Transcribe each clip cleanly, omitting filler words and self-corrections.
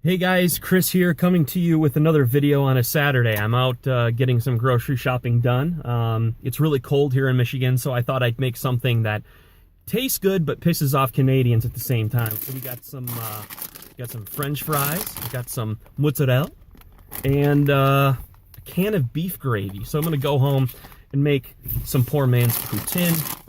Hey guys, Chris here, coming to you with another video on a Saturday. I'm out getting some grocery shopping done. It's really cold here in Michigan, so I thought I'd make something that tastes good but pisses off Canadians at the same time. So we got some French fries, we got some mozzarella, and a can of beef gravy. So I'm gonna go home and make some poor man's poutine,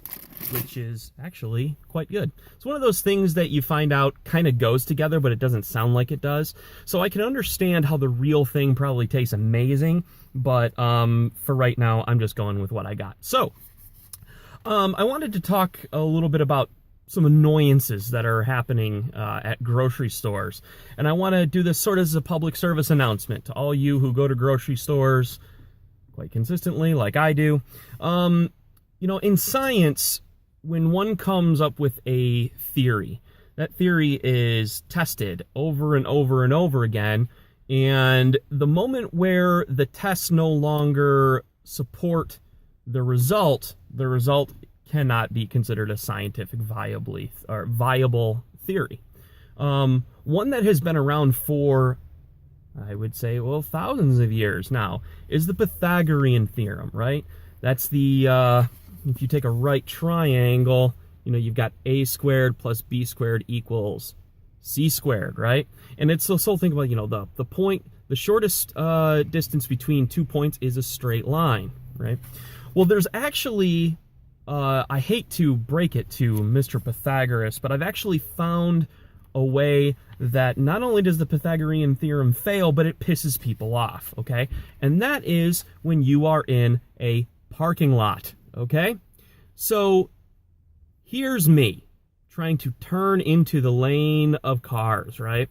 which is actually quite good. It's one of those things that you find out kind of goes together, but it doesn't sound like it does. So I can understand how the real thing probably tastes amazing, but for right now, I'm just going with what I got. So I wanted to talk a little bit about some annoyances that are happening at grocery stores. And I want to do this sort of as a public service announcement to all you who go to grocery stores quite consistently, like I do. You know, in science, when one comes up with a theory, that theory is tested over and over and over again, and the moment where the tests no longer support the result cannot be considered a scientific viable theory. One that has been around for, I would say, well, thousands of years now, is the Pythagorean theorem, right? That's the if you take a right triangle, you know, you've got a squared plus b squared equals c squared, right? And it's this whole thing about, you know, the shortest distance between 2 points is a straight line, right? Well, there's actually, I hate to break it to Mr. Pythagoras, but I've actually found a way that not only does the Pythagorean theorem fail, but it pisses people off, okay? And that is when you are in a parking lot. Okay, so here's me trying to turn into the lane of cars, right?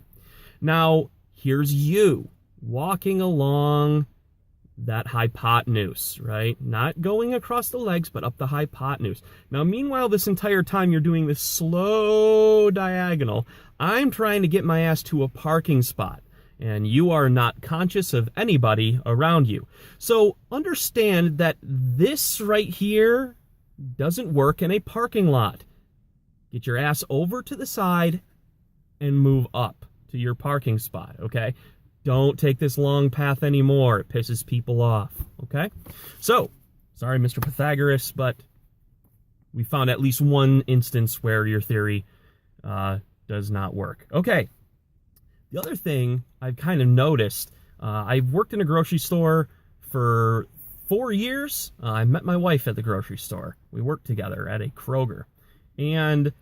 Now, here's you walking along that hypotenuse, right? Not going across the legs, but up the hypotenuse. Now, meanwhile, this entire time you're doing this slow diagonal, I'm trying to get my ass to a parking spot, and you are not conscious of anybody around you. So understand that this right here doesn't work in a parking lot. Get your ass over to the side and move up to your parking spot, okay? Don't take this long path anymore. It pisses people off, okay? So, sorry, Mr. Pythagoras, but we found at least one instance where your theory does not work. Okay. The other thing I've kind of noticed, I've worked in a grocery store for 4 years. I met my wife at the grocery store. We worked together at a Kroger. And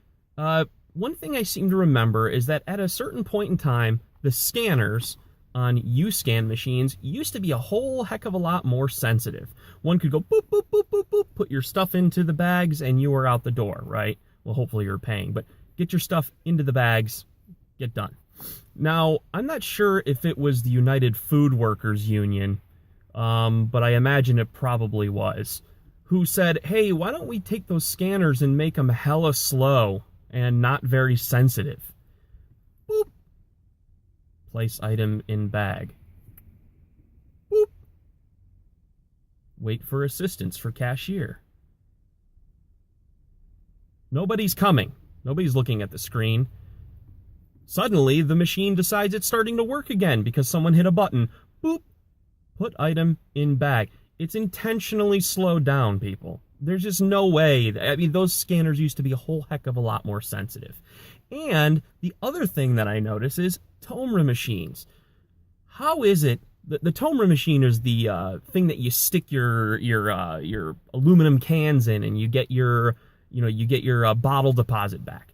one thing I seem to remember is that at a certain point in time, the scanners on U-scan machines used to be a whole heck of a lot more sensitive. One could go boop, boop, boop, boop, boop, put your stuff into the bags, and you were out the door, right? Well, hopefully you're paying, but get your stuff into the bags, get done. Now, I'm not sure if it was the United Food Workers Union, but I imagine it probably was, who said, hey, why don't we take those scanners and make them hella slow and not very sensitive? Boop. Place item in bag. Boop. Wait for assistance for cashier. Nobody's coming. Nobody's looking at the screen. Suddenly, the machine decides it's starting to work again because someone hit a button. Boop. Put item in bag. It's intentionally slowed down, people. There's just no way. I mean, those scanners used to be a whole heck of a lot more sensitive. And the other thing that I notice is Tomra machines. How is it? The Tomra machine is the thing that you stick your aluminum cans in, and you get your bottle deposit back.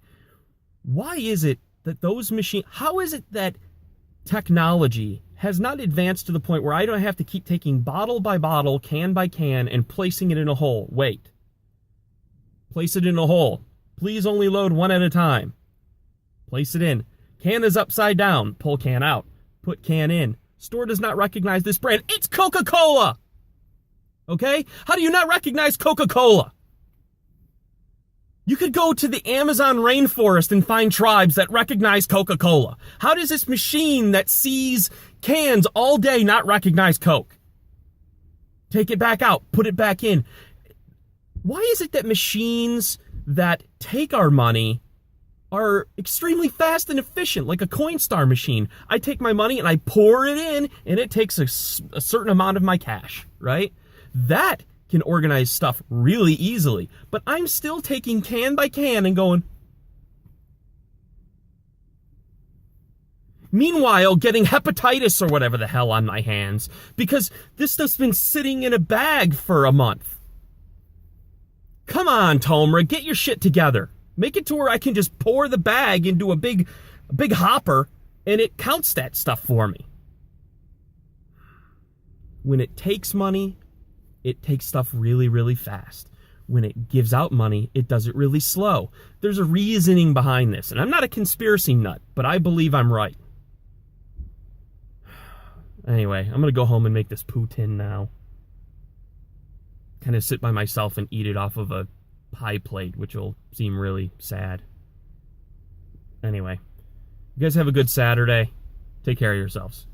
Why is it that those machines, how is it that technology has not advanced to the point where I don't have to keep taking bottle by bottle, can by can, and placing it in a hole? Wait. Place it in a hole. Please only load one at a time. Place it in. Can is upside down. Pull can out. Put can in. Store does not recognize this brand. It's Coca-Cola! Okay? How do you not recognize Coca-Cola? You could go to the Amazon rainforest and find tribes that recognize Coca-Cola. How does this machine that sees cans all day not recognize Coke? Take it back out. Put it back in. Why is it that machines that take our money are extremely fast and efficient, like a Coinstar machine. I take my money and I pour it in, and it takes a certain amount of my cash, right? That can organize stuff really easily. But I'm still taking can by can and going. Meanwhile, getting hepatitis or whatever the hell on my hands because this stuff's been sitting in a bag for a month. Come on, Tomra, get your shit together. Make it to where I can just pour the bag into a big hopper and it counts that stuff for me. When it takes money, it takes stuff really, really fast. When it gives out money, it does it really slow. There's a reasoning behind this, and I'm not a conspiracy nut, but I believe I'm right. Anyway, I'm going to go home and make this poutine now. Kind of sit by myself and eat it off of a pie plate, which will seem really sad. Anyway, you guys have a good Saturday. Take care of yourselves.